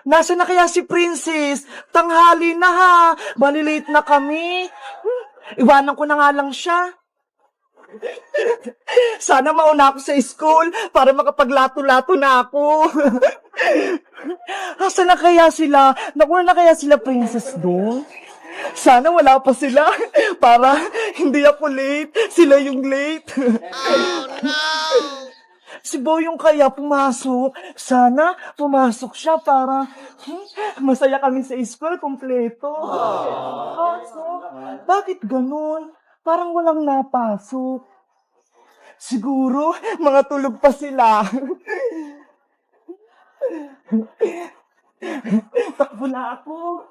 Nasaan na kaya si Princess? Tanghali na ha. Malilate na kami. Iwanan ko na nga lang siya. Sana mauna ako sa school para makapaglato-lato na ako. Nasaan na kaya sila? Nakuha na kaya sila Princess doon? Sana wala pa sila para hindi ako late. Sila yung late. Oh no! Si Boyong kaya pumasok. Sana pumasok siya para masaya kami sa school kompleto. Pasok? Bakit ganun? Parang walang napasok. Siguro, mga tulog pa sila. Takbo na ako.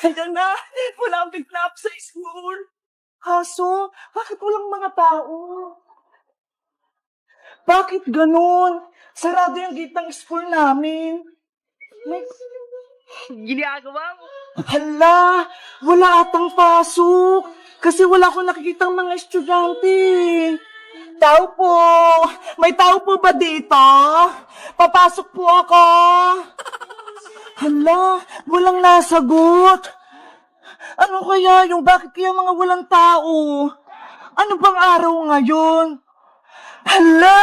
Ayan na, wala ang pick-up sa school. Kaso, bakit walang mga tao? Bakit ganun? Sarado yung gate ng school namin. May... Ginagawa mo? Hala, wala atang pasok. Kasi wala akong nakikitang mga estudyante. Tao po, may tao po ba dito? Papasok po ako. Hala, walang nasagot. Ano kaya yung bakit kaya mga walang tao? Ano bang araw ngayon? Hala,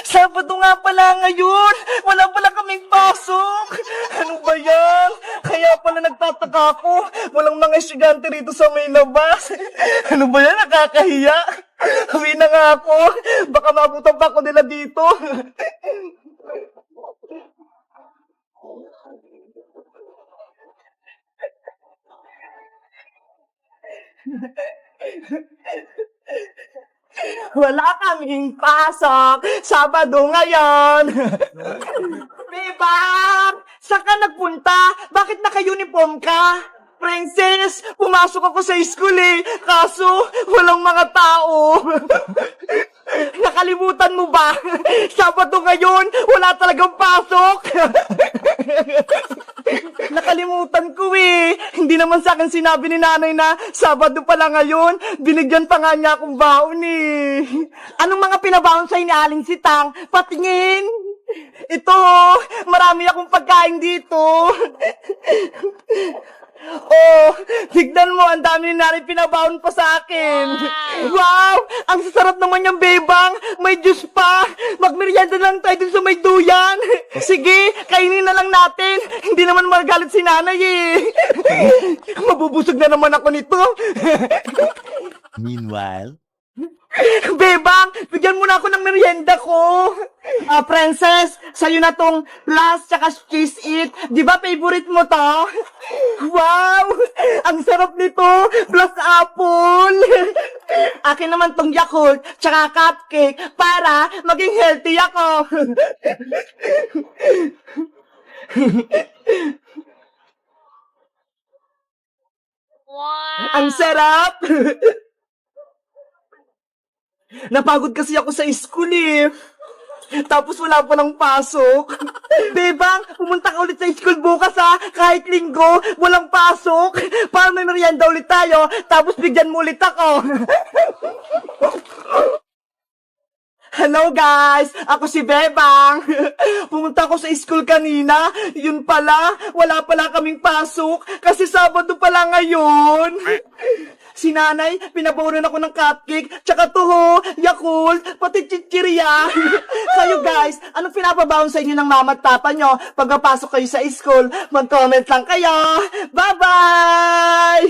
Sabado nga pala ngayon. Wala pala kaming pasok. Ano ba yan? Kaya pala nagtataka ako. Walang mga estudyante rito sa may labas. Ano ba yan? Nakakahiya. Uwi na nga ako. Baka mabutan pa ako nila dito. Wala kaming pasok. Sabado ngayon. Bebang! Saan ka nagpunta? Bakit naka-uniform ka? Princess, pumasok ako sa school eh. Kaso, walang mga tao. Nakalimutan mo ba? Sabado ngayon, wala talagang pasok. Nakalimutan ko eh. Hindi naman sa akin sinabi ni nanay na Sabado pala ngayon. Binigyan pa nga niya akong baon eh. Anong mga pinabaon sa'yo ni Aling Sitang? Patingin. Ito, marami akong pagkain dito. Oh, tignan mo, ang dami ni nanay pinabaon pa sa akin. Wow, ang sasarap naman yung bebang. May juice pa. Magmerienda lang tayo dun sa may duyan. Sige, kainin na lang natin. Hindi naman magalit si nanay eh. Mabubusog na naman ako nito. Meanwhile, Bebang, bigyan mo na ako ng merienda ko. Princess, sa'yo na tong plus tsaka cheese it. Di ba favorite mo to? Wow, ang sarap nito. Plus apple. Akin naman tong Yakult tsaka cupcake para maging healthy ako. Wow! Ang sarap. Napagod kasi ako sa school eh. Tapos wala pa ng pasok. Bebang, pumunta ka ulit sa school bukas ha. Kahit linggo, walang pasok. Para may merienda ulit tayo. Tapos bigyan mo ulit ako. Hello guys! Ako si Bebang. Pumunta ako sa school kanina. Yun pala, wala pala kaming pasok. Kasi Sabado pala ngayon. Si nanay, pinabawalan ako ng cupcake, tsaka tuho, Yakult, pati chichirya. Kayo guys, anong pinapabaon sa inyo ng mama at papa nyo? Pagpapasok kayo sa school, mag-comment lang kayo. Bye-bye!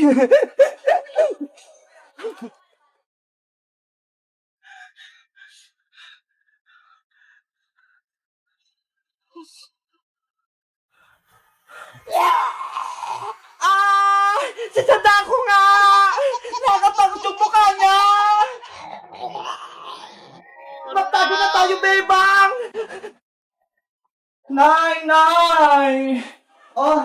Ah! Sasada ko nga! Nakakatakot yung mukha niya! Magtago na tayo, Bebang! Nay! Oh,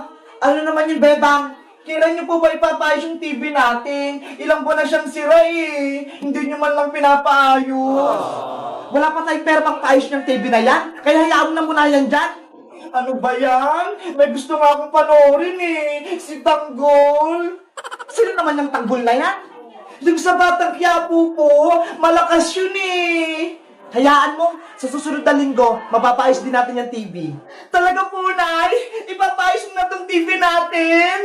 ano naman yung Bebang? Kailan niyo po ba ipapaayos yung TV natin? Ilang buwan na siyang sira eh. Hindi niyo man lang pinapaayos. Wala pa tayong pera pang paayos ng TV na yan? Kaya hayaan mo na muna yan dyan. Ano ba yan? May gusto nga akong panoorin eh. Si Tanggol. Sino naman yung Tanggol na yan? Yung sa Batang Quiapo po, malakas yun eh. Hayaan mo, Sa susunod na linggo, mapapaayos din natin yung TV. Talaga po, Nay? Ipapaayos mo na tong TV natin?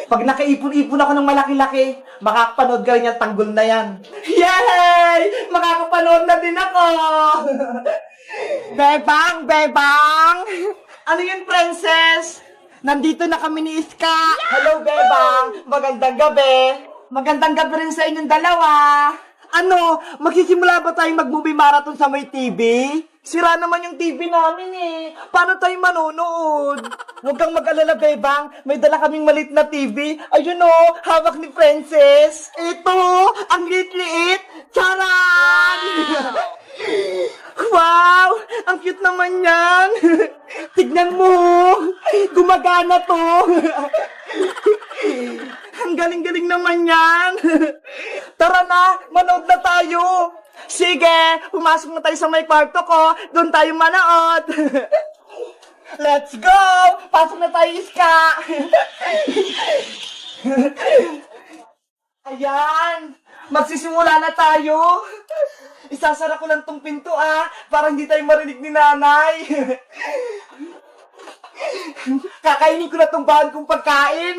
Pag nakaipon-ipon ako ng malaki-laki, makakapanood ka rin yung tanggol na yan. Yay! Makakapanood na din ako! Bebang! Bebang! Ano yun, princess? Nandito na kami ni Iska. Hello, Bebang! Magandang gabi! Magandang gabi rin sa inyong dalawa. Ano, magsisimula ba tayong mag-movie marathon sa may TV? Sira naman yung TV namin eh. Paano tayo manonood? Huwag kang mag-alala, Bebang. May dala kaming malit na TV. Ayun o, hawak ni Princess. Ito, ang liit-liit. Charan! Wow! Ang cute naman yan. Tignan mo. Gumagana to. Ang galing-galing naman yan. Tara na, manood na tayo. Sige, pumasok na tayo sa may kwarto ko. Doon tayo manood. Let's go! Pasok na tayo, Iska. Ayan, magsisimula na tayo. Isasara ko lang tong pinto para hindi tayo marinig ni nanay. Kakainin ko na tong bahan kong pagkain.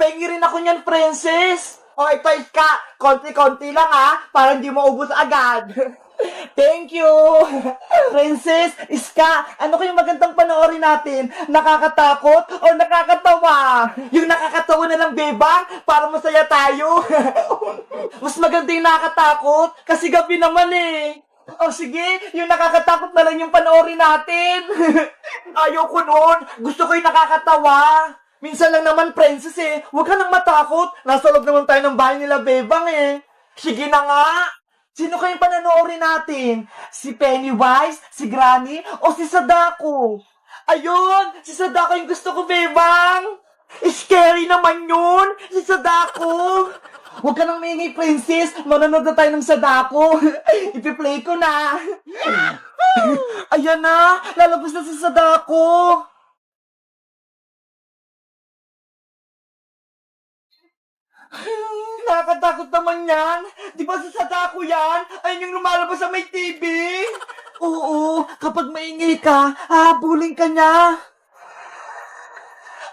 Pengi rin ako niyan, princess. O, ito, Iska. Konti-konti lang, para hindi maubos agad. Thank you. Princess, Iska, ano kayong magandang panoorin natin? Nakakatakot o nakakatawa? Yung nakakatawa na lang, Bebang, para masaya tayo. Mas maganda yung nakakatakot, kasi gabi naman eh. O sige, yung nakakatakot na lang yung panoorin natin. Ayoko nun. Gusto ko yung nakakatawa. Minsan lang naman, princess eh. Huwag ka nang matakot. Nasa loob naman tayo ng bahay nila, Bebang eh. Sige na nga. Sino kayong panonoorin natin? Si Pennywise, si Granny, o si Sadako? Ayun, si Sadako yung gusto ko, Bebang. Scary naman yun, si Sadako. Huwag ka nang maingay, princess. Manonood na tayo ng Sadako. Ipi-play ko na. Ayan na, lalabas na si Sadako. Nakakatakot naman yan. Di ba si Sadako yan? Ayun yung lumalabas sa may TV. Oo, kapag maingay ka, hahabulin ka niya.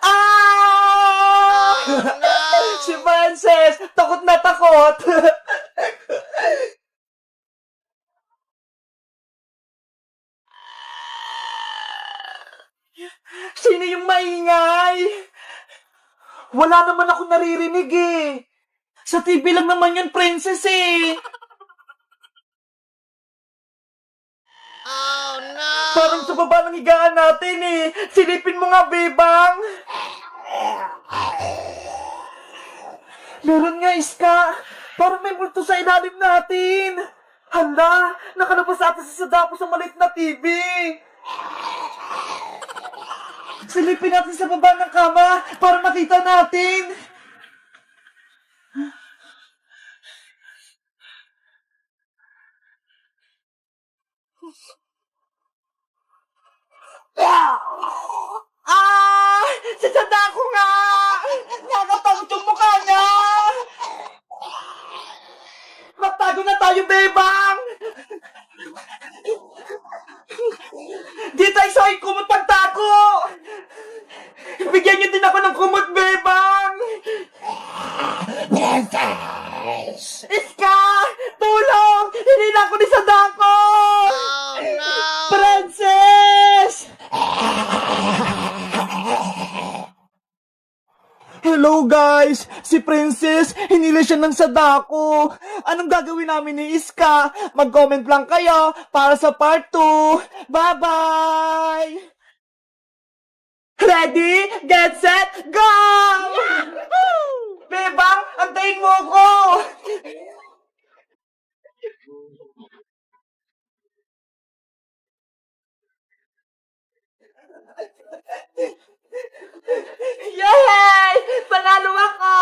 Ah! Si Frances, takot na takot. Sino yung maingay? Wala naman ako naririnig eh. Sa TV lang naman yun, princess eh. Oh no! Parang sa baba ng higaan natin eh. Silipin mo nga, Bebang. Meron nga, Iska. Parang may multo sa ilalim natin. Hala, nakalabas ata si Sadako sa maliit na TV. Silipin natin sa baba ng kama para makita natin. Ah! Si Sadako nga! Nakatawag yung mukha niya! Magtago na tayo, Bebang! Di tayo sa kumot pagtago! Bigyan niyo din ako ng kumot, Bebang! Iska! Tulong! Hindi na ako ni Sadako! Oh no! Princess! Hello guys! Si Princess, hinila siya ng Sadako. Anong gagawin namin ni Iska? Mag-comment lang kayo para sa part 2. Bye-bye! Ready, get, set, go! Bebang, antayin mo ako! Yay! Panalo ako!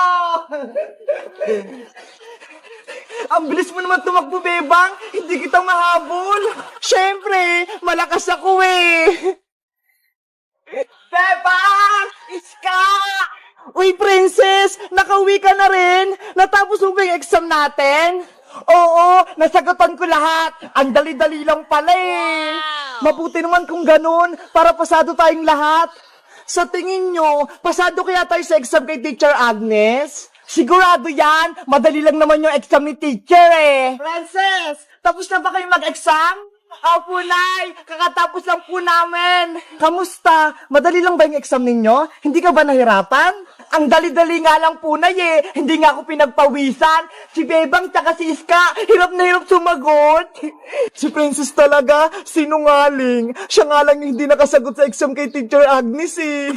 Ang bilis mo naman tumakbo, Bebang. Hindi kita mahabol. Siyempre, malakas ako eh. Bebang! Iska! Uy, princess! Nakauwi ka na rin? Natapos mo ba yung exam natin? Oo, nasagutan ko lahat. Ang dali-dali lang pala eh. Mabuti naman kung ganun, para pasado tayong lahat. Sa tingin nyo, pasado kaya tayo sa exam kay Teacher Agnes? Sigurado yan, madali lang naman yung exam ni teacher eh. Princess, tapos na ba kayo mag-exam? Opo, Nay. Kakatapos lang po namin. Kamusta? Madali lang ba yung exam ninyo? Hindi ka ba nahirapan? Ang dali-dali nga lang po, Nay eh. Hindi nga ako pinagpawisan. Si Bebang tsaka si Iska, hirap na hirap sumagot. Si Princess talaga, sinungaling. Siya nga lang yung hindi nakasagot sa exam kay Teacher Agnes eh.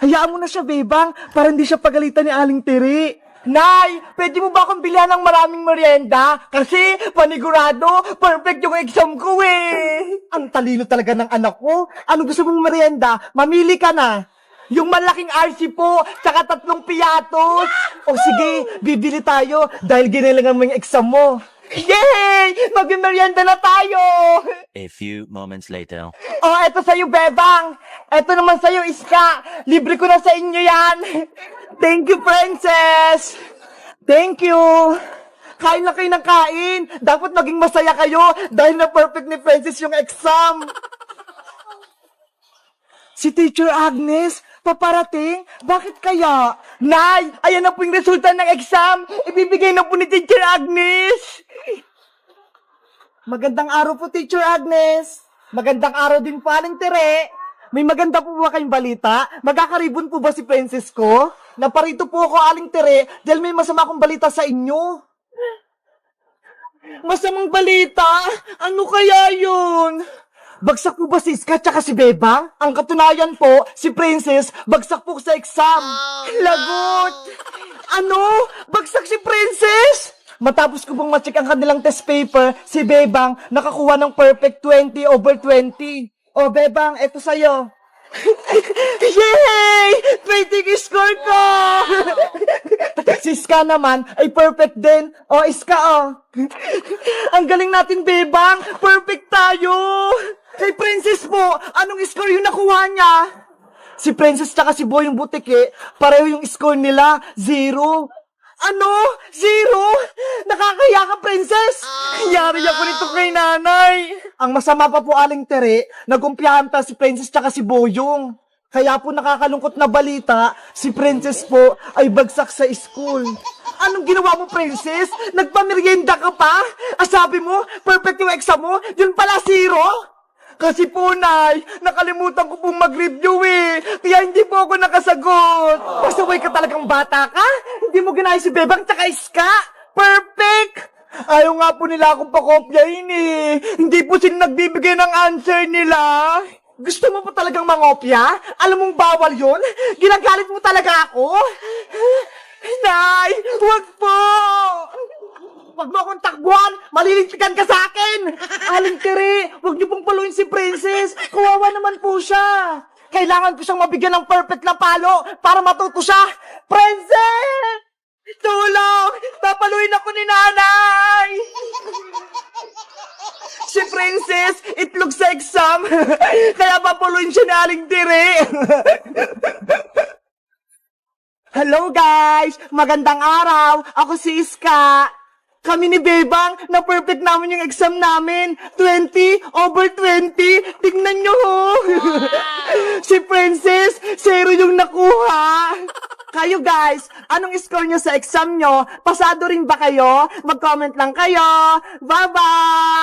Hayaan mo na siya, Bebang, para hindi siya pagalitan ni Aling Tiri. Nay, pwede mo ba akong bilhan ng maraming merienda? Kasi, panigurado, perfect yung exam ko eh. Ang talino talaga ng anak ko. Ano gusto mong merienda? Mamili ka na. Yung malaking RC po, tsaka 3 piatos. O sige, bibili tayo dahil ginilangan mo yung exam mo. Yay! Mag-merienda na tayo! A few moments later. Oh, eto sa'yo, Bebang. Eto naman sa'yo, Iska. Libre ko na sa inyo yan. Thank you, Princess. Thank you. Kain na kayo ng kain. Dapat maging masaya kayo dahil na perfect ni Princess yung exam. Si Teacher Agnes, paparating? Bakit kaya? Nay, ayan na po yung resulta ng exam. Ibibigay na po ni Teacher Agnes. Magandang araw po, Teacher Agnes. Magandang araw din po, Aling Tere. May maganda po ba kayong balita? Magkakaribon po ba si Princess ko? Naparito po ako, Aling Tere, dahil may masama akong balita sa inyo. Masamang balita? Ano kaya yun? Bagsak po ba si Iska tsaka si Bebang? Ang katunayan po, si Princess, bagsak po sa exam. Lagot! Ano? Bagsak si Princess? Matapos ko pong ma-check ang kanilang test paper, si Bebang nakakuha ng perfect 20/20. O Bebang, eto sa'yo. Yay! 20 yung score ko! Si Iska naman ay perfect din. O Iska, ang galing natin, Bebang. Perfect tayo. Kay Princess po, anong score yung nakuha niya? Si Princess tsaka si Boy yung butike, pareho yung score nila, 0. Ano? 0? Nakakaya ka, Princess! Yari ako nito kay nanay. Ang masama pa po, Aling Tere, nagkumpiyahan ta si Princess tsaka si Boyong. Kaya po nakakalungkot na balita, si Princess po ay bagsak sa school. Anong ginawa mo, Princess? Nagpamerienda ka pa? Sabi mo, perfect yung exam mo, yun pala 0? Kasi po, Nay, nakalimutan ko pong mag-review eh. Kaya hindi po ako nakasagot. Pasaway ka talagang bata ka? Hindi mo ginaya si Bebang tsaka Iska? Perfect! Ayaw nga po nila akong pakopyahin eh. Hindi po sila nagbibigay ng answer nila. Gusto mo po talagang mangopya? Alam mong bawal yun? Ginagalit mo talaga ako? Nay, wag po! Wag mo akong takbuhan! Malilintikan ka sa akin! Aling Tere, wag niyo pong paluin si Princess. Kawawa naman po siya. Kailangan ko siyang mabigyan ng perfect na palo para matuto siya. Princess! Tulong! Papaluin ako ni nanay! Si Princess, itlog sa exam. Kaya papaluin siya ni Aling Tere. Hello guys! Magandang araw! Ako si Iska. Kami ni Bebang, na perfect namin yung exam namin. 20/20. Tingnan nyo ho. Si Princess, 0 yung nakuha. Kayo guys, anong score nyo sa exam nyo? Pasado rin ba kayo? Mag-comment lang kayo. Bye-bye!